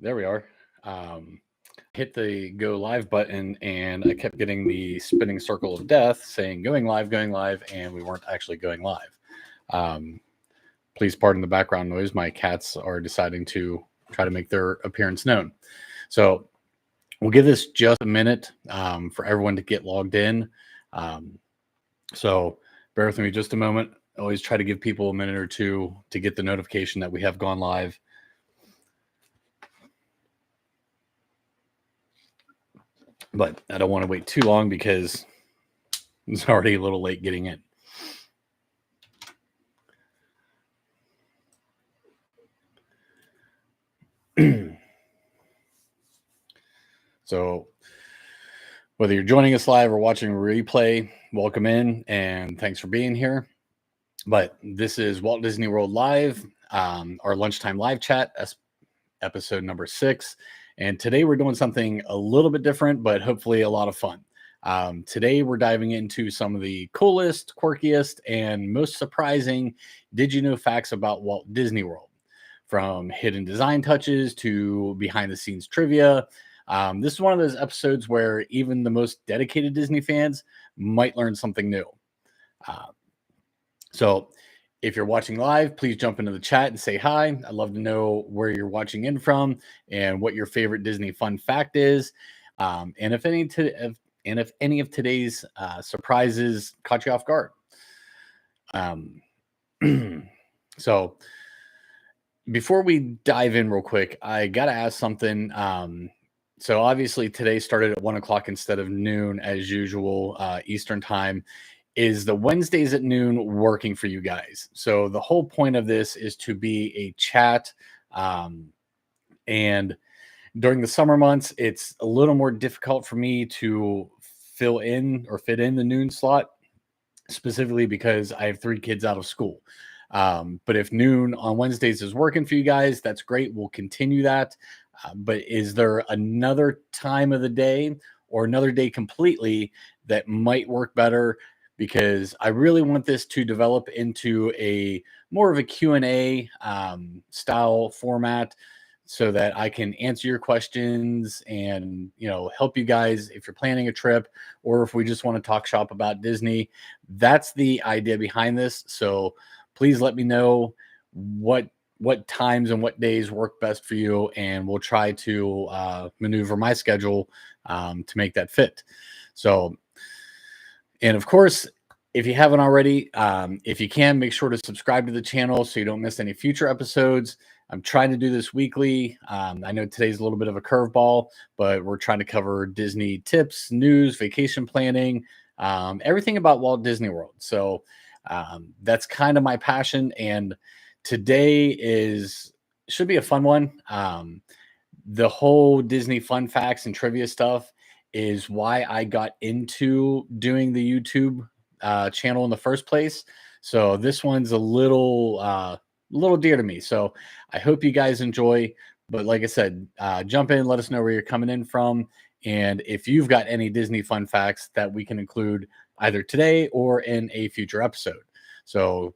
There we are. Hit the go live button and I kept getting the spinning circle of death saying going live, and we weren't actually going live. Please pardon the background noise. My cats are deciding to try to make their appearance known. So we'll give this just a minute for everyone to get logged in. So bear with me just a moment. I always try to give people a minute or two to get the notification that we have gone live. But I don't want to wait too long because it's already a little late getting in. So whether you're joining us live or watching a replay, welcome in and thanks for being here. But this is Walt Disney World Live, our lunchtime live chat, episode number 6. And today we're doing something a little bit different, but hopefully a lot of fun. Today we're diving into some of the coolest, quirkiest, and most surprising did you know facts about Walt Disney World. From hidden design touches to behind the scenes trivia. This is one of those episodes where even the most dedicated Disney fans might learn something new. So if you're watching live, please jump into the chat and say hi. I'd love to know where you're watching in from and what your favorite Disney fun fact is. And if any of today's surprises caught you off guard. So before we dive in real quick, I got to ask something. So obviously today started at 1 o'clock instead of noon as usual, Eastern time. Is the Wednesdays at noon working for you guys? So the whole point of this is to be a chat. And during the summer months, it's a little more difficult for me to fill in or fit in the noon slot, specifically because I have 3 kids out of school. But if noon on Wednesdays is working for you guys, that's great. We'll continue that. But is there another time of the day or another day completely that might work better? Because I really want this to develop into a more of a Q&A style format so that I can answer your questions and, help you guys if you're planning a trip or if we just want to talk shop about Disney. That's the idea behind this. So please let me know what times and what days work best for you, and we'll try to maneuver my schedule to make that fit. So, and of course, if you haven't already, if you can, make sure to subscribe to the channel so you don't miss any future episodes. I'm trying to do this weekly. I know today's a little bit of a curveball, but we're trying to cover Disney tips, news, vacation planning, everything about Walt Disney World. So that's kind of my passion. And today should be a fun one. The whole Disney fun facts and trivia stuff is why I got into doing the YouTube channel in the first place. So this one's a little dear to me. So I hope you guys enjoy. But like I said, jump in, let us know where you're coming in from. And if you've got any Disney fun facts that we can include either today or in a future episode. So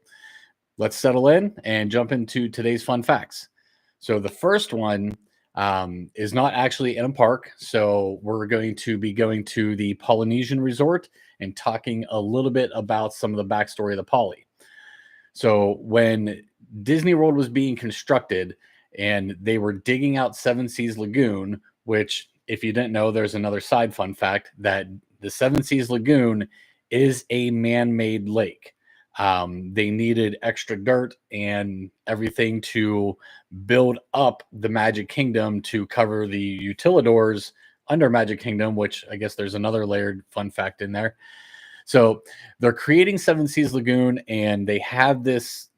let's settle in and jump into today's fun facts. So the first one is not actually in a park. So we're going to be going to the Polynesian Resort and talking a little bit about some of the backstory of the Poly. So when Disney World was being constructed and they were digging out Seven Seas Lagoon, which if you didn't know, there's another side fun fact that the Seven Seas Lagoon is a man-made lake. They needed extra dirt and everything to build up the Magic Kingdom to cover the utilidors under Magic Kingdom, which I guess there's another layered fun fact in there. So they're creating Seven Seas Lagoon and they have this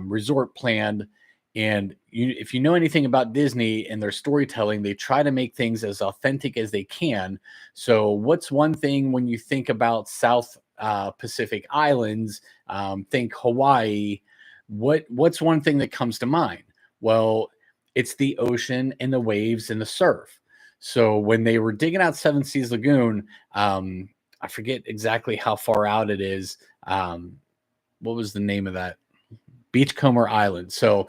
resort planned. And if you know anything about Disney and their storytelling, they try to make things as authentic as they can. So what's one thing when you think about South Pacific Islands, think Hawaii, what's one thing that comes to mind? Well, it's the ocean and the waves and the surf. So when they were digging out Seven Seas Lagoon, I forget exactly how far out it is. What was the name of that? Beachcomber Island. So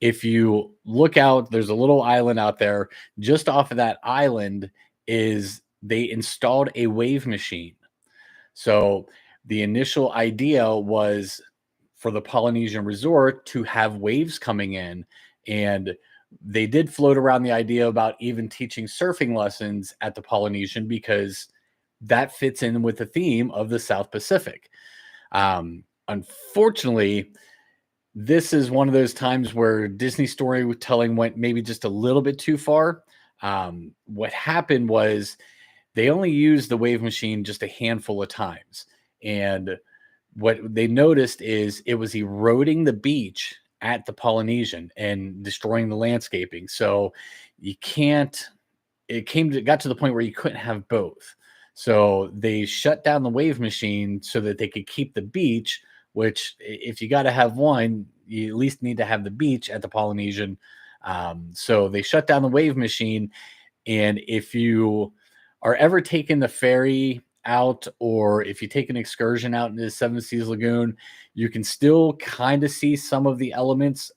If you look out, there's a little island out there. Just off of that island is they installed a wave machine. So the initial idea was for the Polynesian resort to have waves coming in, and they did float around the idea about even teaching surfing lessons at the Polynesian because that fits in with the theme of the South Pacific. Unfortunately, this is one of those times where Disney storytelling went maybe just a little bit too far. What happened was they only used the wave machine just a handful of times. And what they noticed is it was eroding the beach at the Polynesian and destroying the landscaping. So you can't, it got to the point where you couldn't have both. So they shut down the wave machine so that they could keep the beach, which if you got to have one, you at least need to have the beach at the Polynesian. So they shut down the wave machine. And if you are ever taking the ferry out, or if you take an excursion out into the Seven Seas Lagoon, you can still kind of see some of the elements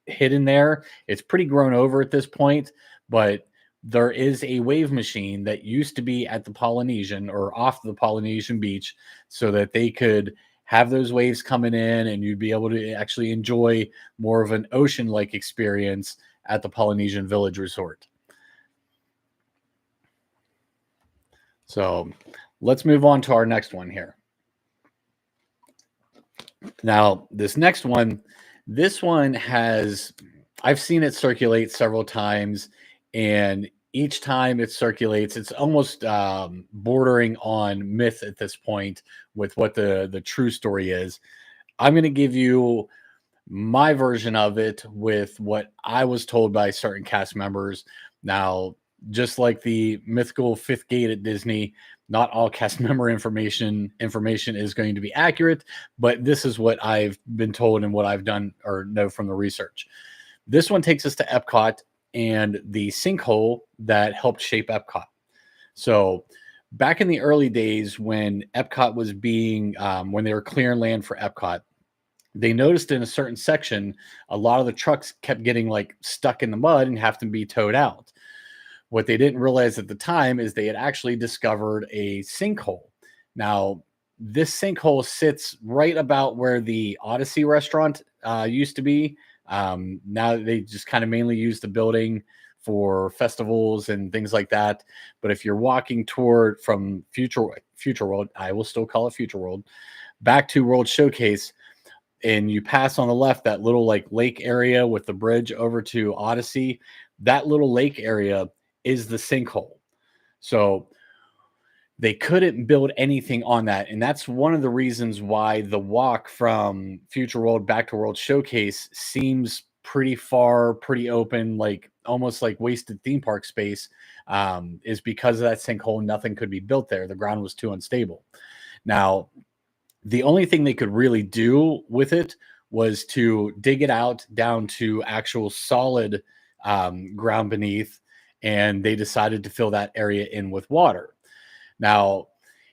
hidden there. It's pretty grown over at this point, but there is a wave machine that used to be at the Polynesian or off the Polynesian beach so that they could have those waves coming in and you'd be able to actually enjoy more of an ocean like experience at the Polynesian Village Resort. So let's move on to our next one here. Now, this next one, this one has, I've seen it circulate several times, and each time it circulates, it's almost bordering on myth at this point with what the true story is. I'm going to give you my version of it with what I was told by certain cast members. Now, just like the mythical fifth gate at Disney, not all cast member information is going to be accurate, but this is what I've been told and what I've done or know from the research. This one takes us to Epcot and the sinkhole that helped shape Epcot. So back in the early days when Epcot was being, when they were clearing land for Epcot, they noticed in a certain section, a lot of the trucks kept getting like stuck in the mud and have to be towed out. What they didn't realize at the time is they had actually discovered a sinkhole. Now, this sinkhole sits right about where the Odyssey restaurant used to be. Now they just kind of mainly use the building for festivals and things like that. But if you're walking toward from Future World, I will still call it Future World, back to World Showcase, and you pass on the left that little like lake area with the bridge over to Odyssey, that little lake area is the sinkhole. So they couldn't build anything on that. And that's one of the reasons why the walk from Future World back to World Showcase seems pretty far, pretty open, like almost like wasted theme park space, is because of that sinkhole. Nothing could be built there. The ground was too unstable. Now, the only thing they could really do with it was to dig it out down to actual solid ground beneath, and they decided to fill that area in with water. Now,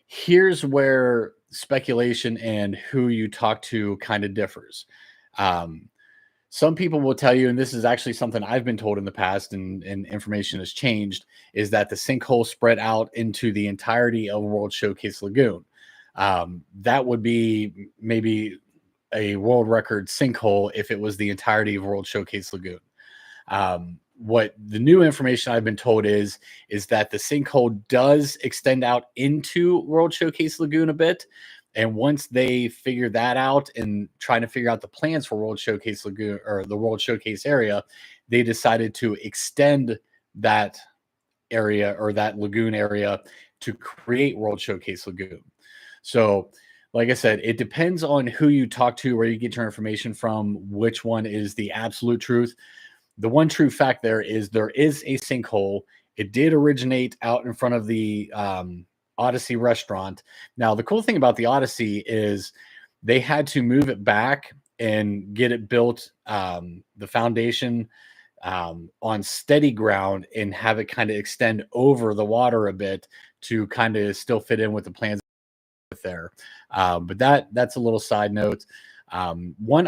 here's where speculation and who you talk to kind of differs. Some people will tell you, and this is actually something I've been told in the past, and information has changed, is that the sinkhole spread out into the entirety of World Showcase Lagoon. That would be maybe a world record sinkhole if it was the entirety of World Showcase Lagoon. What the new information I've been told is that the sinkhole does extend out into World Showcase Lagoon a bit. And once they figure that out and trying to figure out the plans for World Showcase Lagoon or the World Showcase area, they decided to extend that area or that lagoon area to create World Showcase Lagoon. So, like I said, it depends on who you talk to, where you get your information from, which one is the absolute truth. The one true fact there is a sinkhole. It did originate out in front of the Odyssey restaurant. Now, the cool thing about the Odyssey is they had to move it back and get it built, the foundation on steady ground, and have it kind of extend over the water a bit to kind of still fit in with the plans there. But that's a little side note. One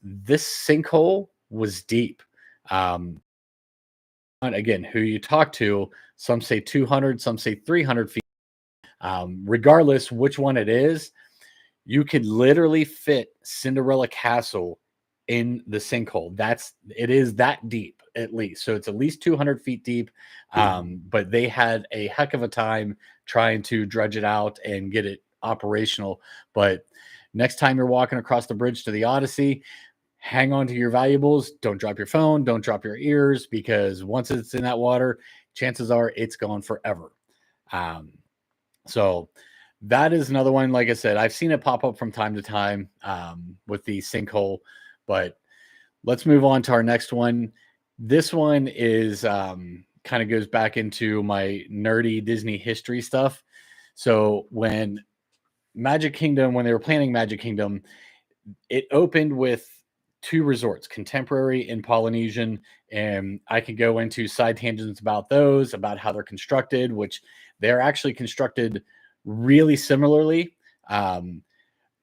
this sinkhole was deep. Um, and again, who you talk to, some say 200, some say 300 feet. Regardless which one it is, you could literally fit Cinderella Castle in the sinkhole. It is that deep at least. So it's at least 200 feet deep. But they had a heck of a time trying to dredge it out and get it operational. But next time you're walking across the bridge to the Odyssey, hang on to your valuables. Don't drop your phone. Don't drop your ears, because once it's in that water, chances are it's gone forever. Um, so that is another one. Like I said, I've seen it pop up from time to time with the sinkhole, but let's move on to our next one. This one is kind of goes back into my nerdy Disney history stuff. So when they were planning Magic Kingdom, it opened with two resorts, Contemporary and Polynesian, and I could go into side tangents about those, about how they're constructed, which they're actually constructed really similarly. Um,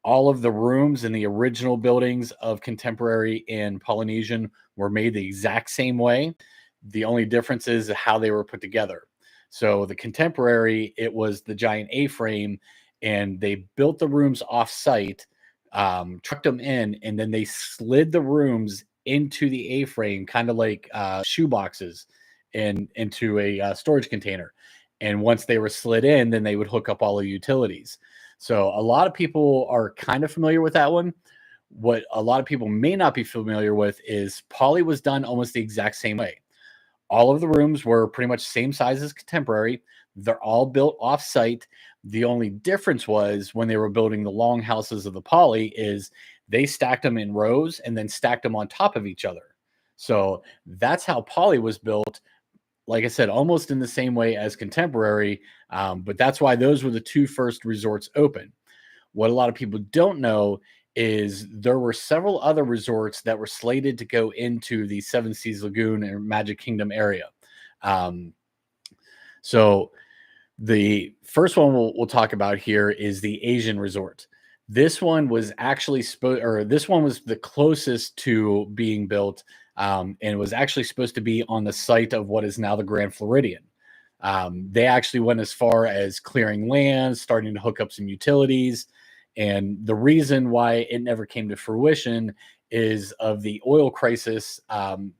all of the rooms in the original buildings of Contemporary and Polynesian were made the exact same way. The only difference is how they were put together. So the Contemporary, it was the giant A-frame, and they built the rooms off-site, trucked them in, and then they slid the rooms into the A-frame, kind of like shoe boxes, and into a storage container. And once they were slid in, then they would hook up all the utilities. So a lot of people are kind of familiar with that one. What a lot of people may not be familiar with is Poly was done almost the exact same way. All of the rooms were pretty much same size as Contemporary. They're all built off-site. The only difference was when they were building the long houses of the Poly is they stacked them in rows and then stacked them on top of each other. So that's how Poly was built. Like I said, almost in the same way as Contemporary, but that's why those were the two first resorts open. What a lot of people don't know is there were several other resorts that were slated to go into the Seven Seas Lagoon and Magic Kingdom area. So the first one we'll talk about here is the Asian resort. This one was actually this one was the closest to being built, and was actually supposed to be on the site of what is now the Grand Floridian. They actually went as far as clearing land, starting to hook up some utilities. And the reason why it never came to fruition is of the oil crisis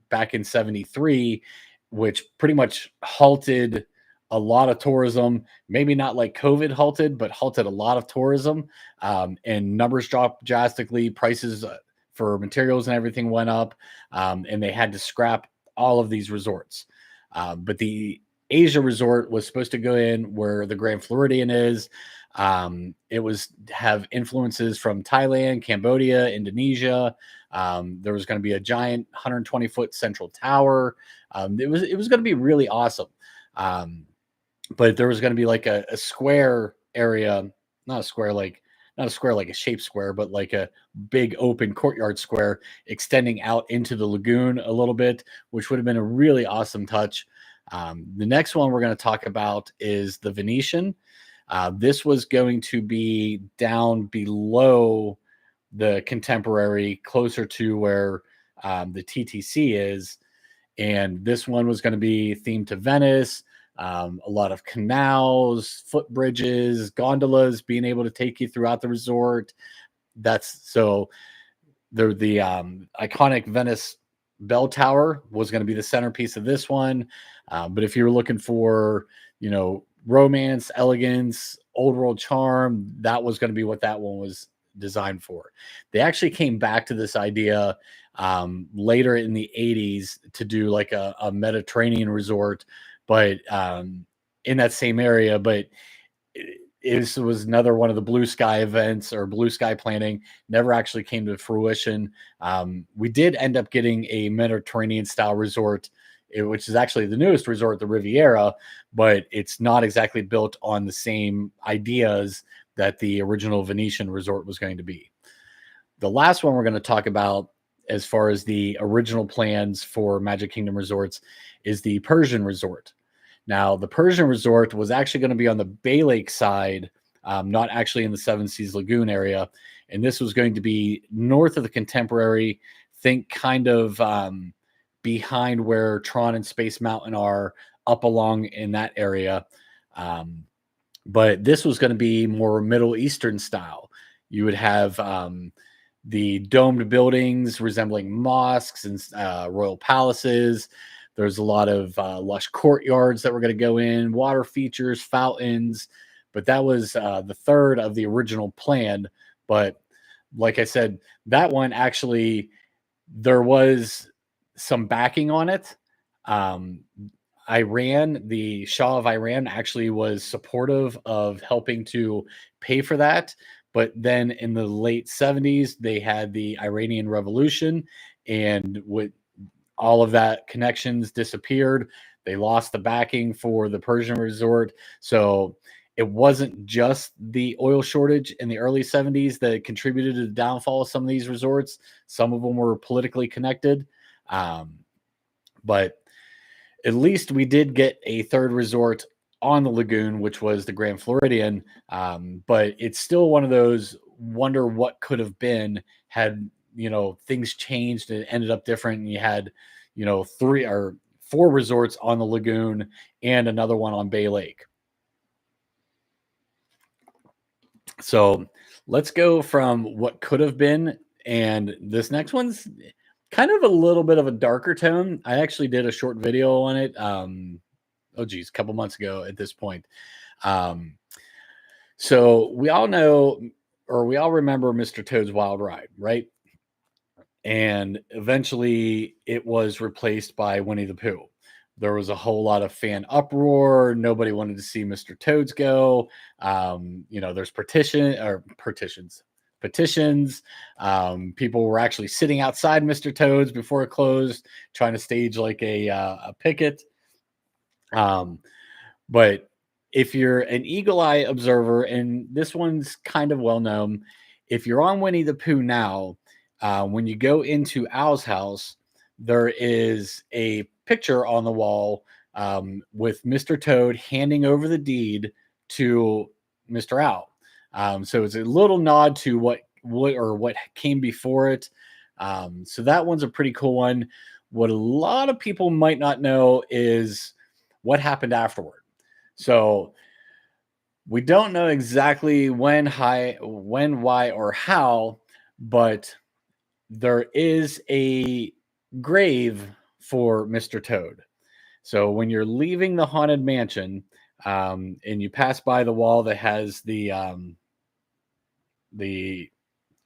back in '73, which pretty much halted a lot of tourism. Maybe not like COVID halted, but halted a lot of tourism. And numbers dropped drastically. Prices for materials and everything went up, and they had to scrap all of these resorts. But the Asia resort was supposed to go in where the Grand Floridian is. It was have influences from Thailand, Cambodia, Indonesia. There was going to be a giant 120-foot central tower. It was going to be really awesome. But there was going to be like a square area, not a square like a shaped square, but like a big open courtyard square extending out into the lagoon a little bit, which would have been a really awesome touch. The next one we're going to talk about is the Venetian. This was going to be down below the Contemporary, closer to where the TTC is. And this one was going to be themed to Venice. A lot of canals, footbridges, gondolas being able to take you throughout the resort. That's so the iconic Venice bell tower was going to be the centerpiece of this one. But if you were looking for, romance, elegance, old world charm, that was going to be what that one was designed for. They actually came back to this idea later in the 80s to do like a Mediterranean resort, but in that same area. But it was another one of the blue sky events or blue sky planning, never actually came to fruition. We did end up getting a Mediterranean style resort, which is actually the newest resort, the Riviera, but it's not exactly built on the same ideas that the original Venetian resort was going to be. The last one we're going to talk about as far as the original plans for Magic Kingdom resorts is the Persian resort. Now, the Persian resort was actually going to be on the Bay Lake side, not actually in the Seven Seas Lagoon area. and this was going to be north of the Contemporary. Think kind of behind where Tron and Space Mountain are, up along in that area. But this was going to be more Middle Eastern style. You would have the domed buildings resembling mosques and royal palaces. There's a lot of lush courtyards that were going to go in, water features, fountains. But that was the third of the original plan. But like I said, that one actually, there was some backing on it. Iran, the Shah of Iran, actually was supportive of helping to pay for that. But then in the late 70s, they had the Iranian Revolution, and with all of that connections disappeared. They lost the backing for the Persian resort. So it wasn't just the oil shortage in the early 70s that contributed to the downfall of some of these resorts. Some of them were politically connected. But at least we did get a third resort on the lagoon, which was the Grand Floridian. But it's still one of those wonder what could have been had, things changed and it ended up different. And you had, 3 or 4 resorts on the lagoon and another one on Bay Lake. So let's go from what could have been. And this next one's kind of a little bit of a darker tone. I actually did a short video on it. A couple months ago at this point. So we all know, or we all remember Mr. Toad's Wild Ride, right? And eventually it was replaced by Winnie the Pooh. There was a whole lot of fan uproar. Nobody wanted to see Mr. Toad's go. There's petitions. People were actually sitting outside Mr. Toad's before it closed, trying to stage like a picket. But if you're an eagle eye observer, and this one's kind of well known, if you're on Winnie the Pooh now, when you go into Owl's house, there is a picture on the wall with Mr. Toad handing over the deed to Mr. Owl. So it's a little nod to what came before it. So that one's a pretty cool one. What a lot of people might not know is what happened afterward. So we don't know exactly when, why, or how, but there is a grave for Mr. Toad. So when you're leaving the Haunted Mansion, and you pass by the wall that has the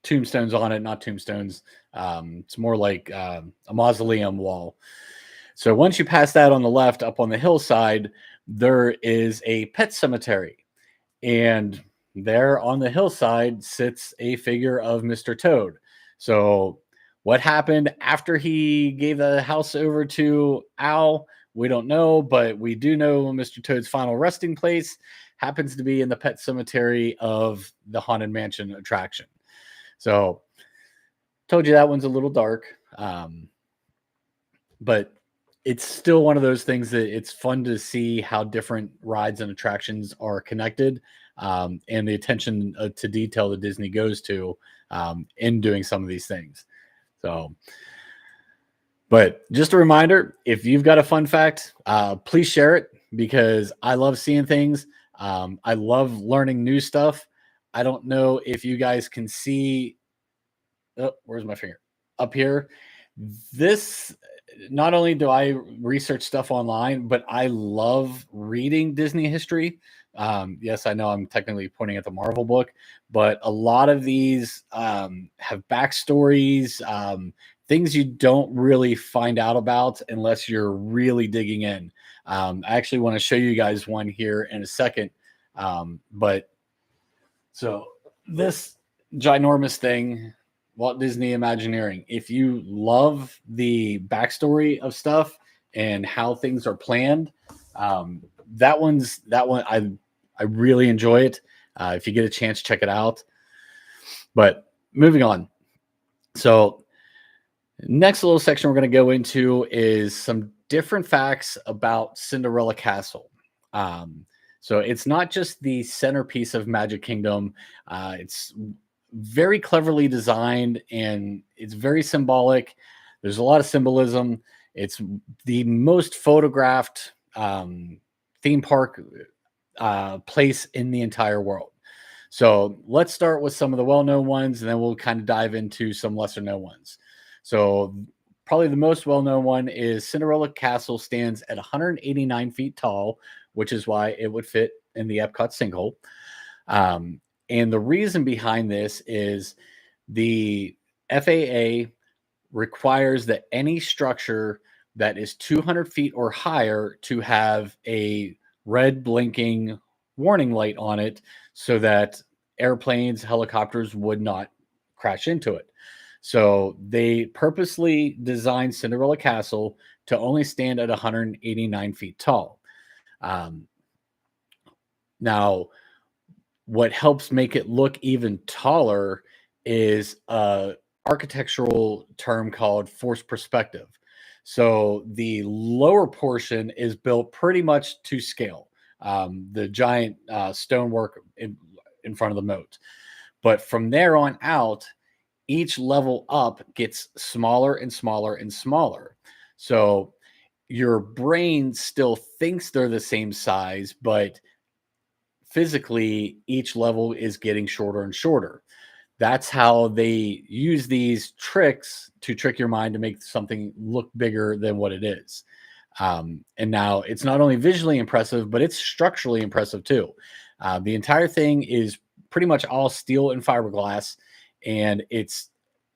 tombstones on it, not tombstones. It's more like a mausoleum wall. So once you pass that on the left, up on the hillside, there is a pet cemetery. And there on the hillside sits a figure of Mr. Toad. So what happened after he gave the house over to Owl, we don't know, but we do know Mr. Toad's final resting place happens to be in the pet cemetery of the Haunted Mansion attraction. So told you that one's a little dark, but it's still one of those things that it's fun to see how different rides and attractions are connected, and the attention to detail that Disney goes to in doing some of these things. So, but just a reminder, if you've got a fun fact, please share it, because I love seeing things. I love learning new stuff. I don't know if you guys can see. Oh, where's my finger? Up here. This, not only do I research stuff online, but I love reading Disney history. Yes, I know I'm technically pointing at the Marvel book, but a lot of these have backstories, things you don't really find out about unless you're really digging in. I actually want to show you guys one here in a second. But so this ginormous thing, Walt Disney Imagineering. If you love the backstory of stuff and how things are planned, that one I really enjoy it. If you get a chance, check it out. But moving on. So next little section we're going to go into is some different facts about Cinderella Castle. So it's not just the centerpiece of Magic Kingdom. It's very cleverly designed, and it's very symbolic. There's a lot of symbolism. It's the most photographed theme park place in the entire world. So let's start with some of the well-known ones, and then we'll kind of dive into some lesser-known ones. So probably the most well-known one is Cinderella Castle stands at 189 feet tall, which is why it would fit in the Epcot sinkhole. And the reason behind this is the FAA requires that any structure that is 200 feet or higher to have a red blinking warning light on it so that airplanes, helicopters would not crash into it. So they purposely designed Cinderella Castle to only stand at 189 feet tall. Um, Now, what helps make it look even taller is a architectural term called forced perspective. So the lower portion is built pretty much to scale, the giant stonework in front of the moat. But from there on out, each level up gets smaller and smaller and smaller. So your brain still thinks they're the same size, but physically each level is getting shorter and shorter. That's how they use these tricks to trick your mind to make something look bigger than what it is. And now it's not only visually impressive, but it's structurally impressive too. The entire thing is pretty much all steel and fiberglass, and it's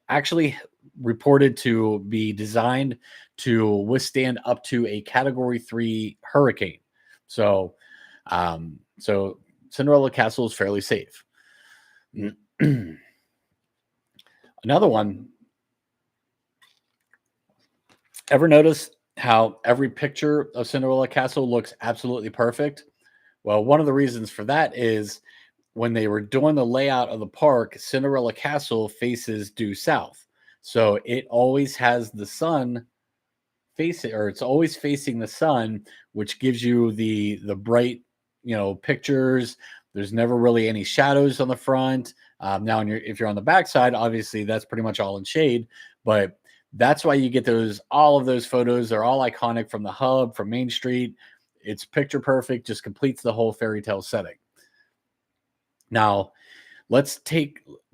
actually reported to be designed to withstand up to a Category 3 hurricane. So Cinderella Castle is fairly safe. Another one. Ever notice how every picture of Cinderella Castle looks absolutely perfect? Well, one of the reasons for that is when they were doing the layout of the park, Cinderella Castle faces due south. So it always has the sun facing, or it's always facing the sun, which gives you the bright, pictures. There's never really any shadows on the front. Now, if you're on the backside, obviously that's pretty much all in shade, but that's why you get all of those photos. They're all iconic from the hub, from Main Street. It's picture perfect, just completes the whole fairy tale setting. Now, let's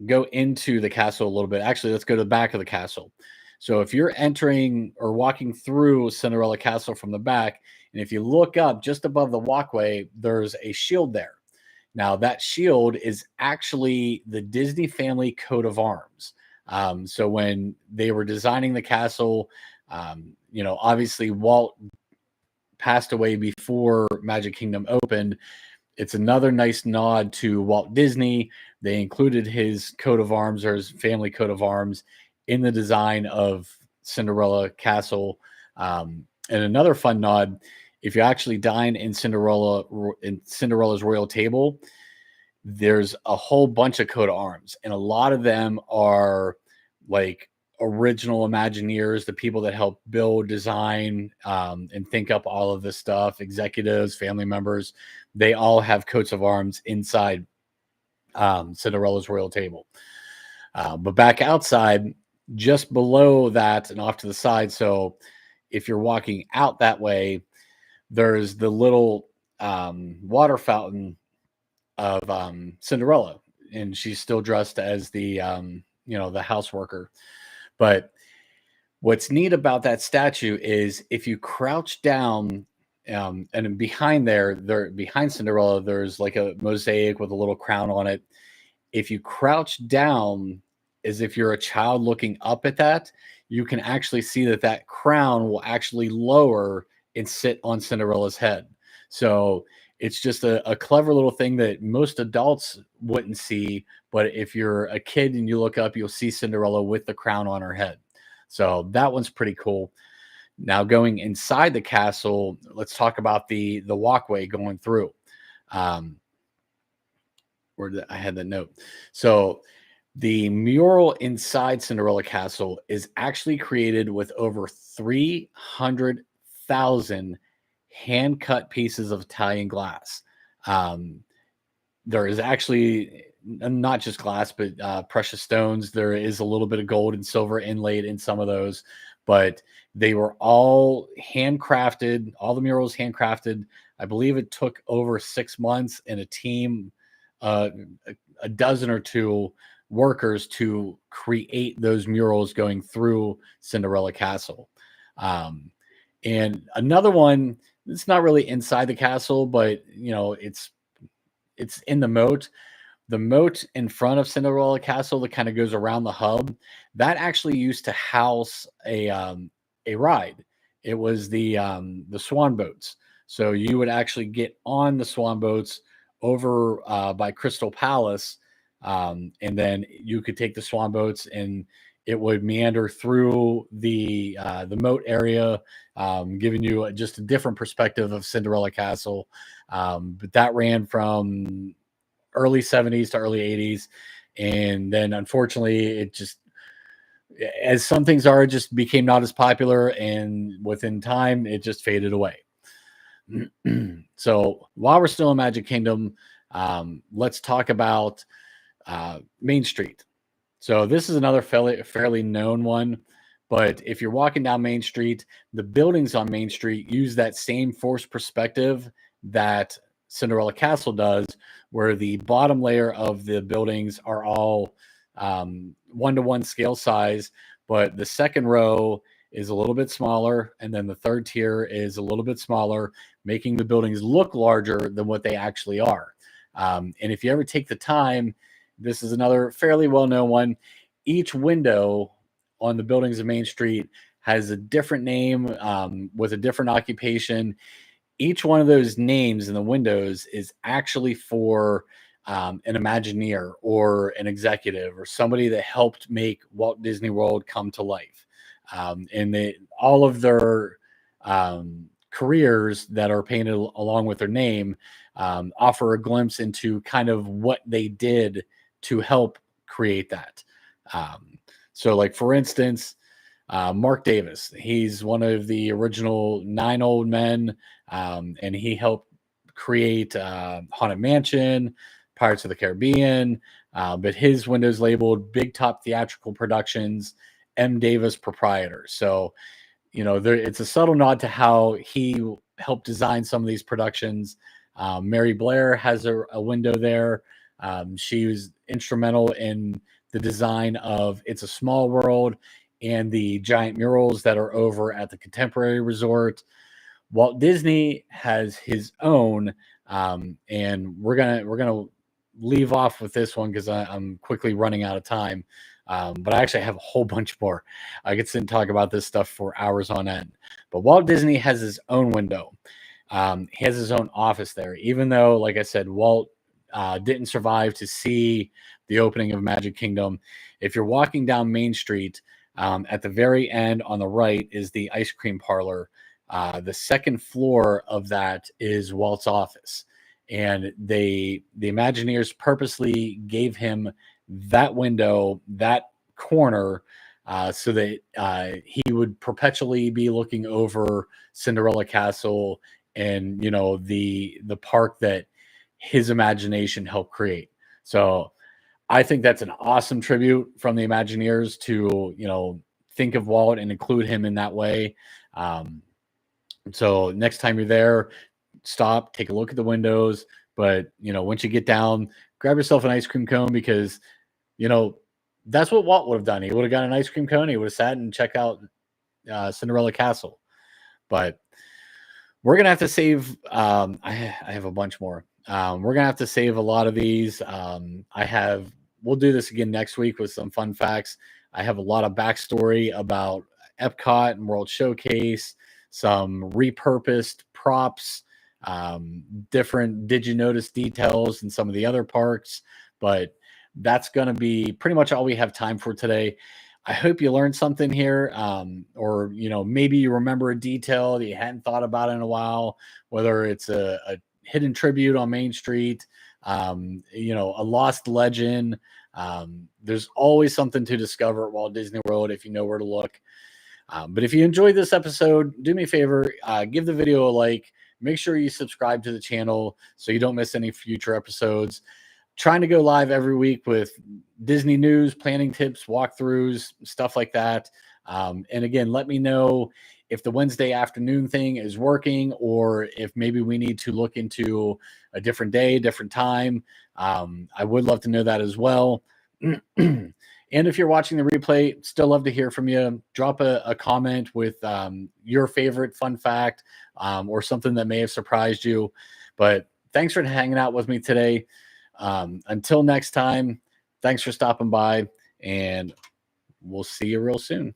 go into the castle a little bit. Actually, let's go to the back of the castle. So if you're entering or walking through Cinderella Castle from the back, and if you look up just above the walkway, there's a shield there. Now, that shield is actually the Disney family coat of arms. So when they were designing the castle, obviously Walt passed away before Magic Kingdom opened. It's another nice nod to Walt Disney. They included his coat of arms, or his family coat of arms, in the design of Cinderella Castle. And another fun nod, if you actually dine in Cinderella's royal table, there's a whole bunch of coat of arms, and a lot of them are like original Imagineers, the people that help build, design, and think up all of this stuff, executives, family members. They all have coats of arms inside Cinderella's royal table. But back outside, just below that and off to the side, so if you're walking out that way, there's the little water fountain of Cinderella, and she's still dressed as the house worker. But what's neat about that statue is if you crouch down, and behind behind Cinderella, there's like a mosaic with a little crown on it. If you crouch down as if you're a child looking up at that, you can actually see that crown will actually lower and sit on Cinderella's head. So it's just a clever little thing that most adults wouldn't see. But if you're a kid and you look up, you'll see Cinderella with the crown on her head. So that one's pretty cool. Now, going inside the castle, let's talk about the walkway going through. I had that note. So the mural inside Cinderella Castle is actually created with over 300,000 hand-cut pieces of Italian glass. There is actually not just glass, but precious stones. There is a little bit of gold and silver inlaid in some of those, but they were all handcrafted, all the murals handcrafted. I believe it took over 6 months and a team, uh, a dozen or two workers to create those murals going through Cinderella Castle. Um, and another one, it's not really inside the castle, but it's in the moat. The moat in front of Cinderella Castle that kind of goes around the hub, that actually used to house a ride. It was the swan boats. So you would actually get on the swan boats over by Crystal Palace, and then you could take the swan boats and it would meander through the moat area, giving you just a different perspective of Cinderella Castle. But that ran from early 70s to early 80s. And then unfortunately, it just, as some things are, it just became not as popular. And within time, it just faded away. So while we're still in Magic Kingdom, let's talk about Main Street. So this is another fairly known one. But if you're walking down Main Street, the buildings on Main Street use that same forced perspective that Cinderella Castle does, where the bottom layer of the buildings are all 1-to-1 scale size, but the second row is a little bit smaller, and then the third tier is a little bit smaller, making the buildings look larger than what they actually are. And if you ever take the time, this is another fairly well-known one. Each window on the buildings of Main Street has a different name, with a different occupation. Each one of those names in the windows is actually for an Imagineer or an executive or somebody that helped make Walt Disney World come to life. And all of their careers that are painted along with their name offer a glimpse into kind of what they did to help create that. So, like, for instance, Mark Davis, he's one of the original 9 Old Men, and he helped create Haunted Mansion, Pirates of the Caribbean, but his windows labeled Big Top Theatrical Productions, M. Davis Proprietor. So, it's a subtle nod to how he helped design some of these productions. Mary Blair has a window there. She was instrumental in the design of It's a Small World and the giant murals that are over at the Contemporary Resort. Walt Disney has his own, and we're gonna leave off with this one because I'm quickly running out of time. But I actually have a whole bunch more. I could sit and talk about this stuff for hours on end. But Walt Disney has his own window. He has his own office there, even though, like I said, Walt didn't survive to see the opening of Magic Kingdom. If you're walking down Main Street, at the very end on the right is the ice cream parlor. The second floor of that is Walt's office. And the Imagineers purposely gave him that window, that corner, so that he would perpetually be looking over Cinderella Castle and the park that his imagination helped create. So I think that's an awesome tribute from the Imagineers to think of Walt and include him in that way. So next time you're there, stop, take a look at the windows. But once you get down, grab yourself an ice cream cone, because that's what Walt would have done. He would have got an ice cream cone. He would have sat and checked out Cinderella Castle. But we're gonna have to save. I have a bunch more. We're gonna have to save a lot of these. We'll do this again next week with some fun facts. I have a lot of backstory about Epcot and World Showcase, some repurposed props, different did you notice details in some of the other parks. But that's going to be pretty much all we have time for today. I hope you learned something here, or maybe you remember a detail that you hadn't thought about in a while, whether it's a hidden tribute on Main Street, a lost legend. There's always something to discover at Walt Disney World if you know where to look. But if you enjoyed this episode, do me a favor, give the video a like. Make sure you subscribe to the channel so you don't miss any future episodes. trying to go live every week with Disney news, planning tips, walkthroughs, stuff like that. And again, let me know if the Wednesday afternoon thing is working, or if maybe we need to look into a different day, different time. I would love to know that as well. And if you're watching the replay, still love to hear from you. Drop a comment with your favorite fun fact, or something that may have surprised you. But thanks for hanging out with me today. Until next time, thanks for stopping by, and we'll see you real soon.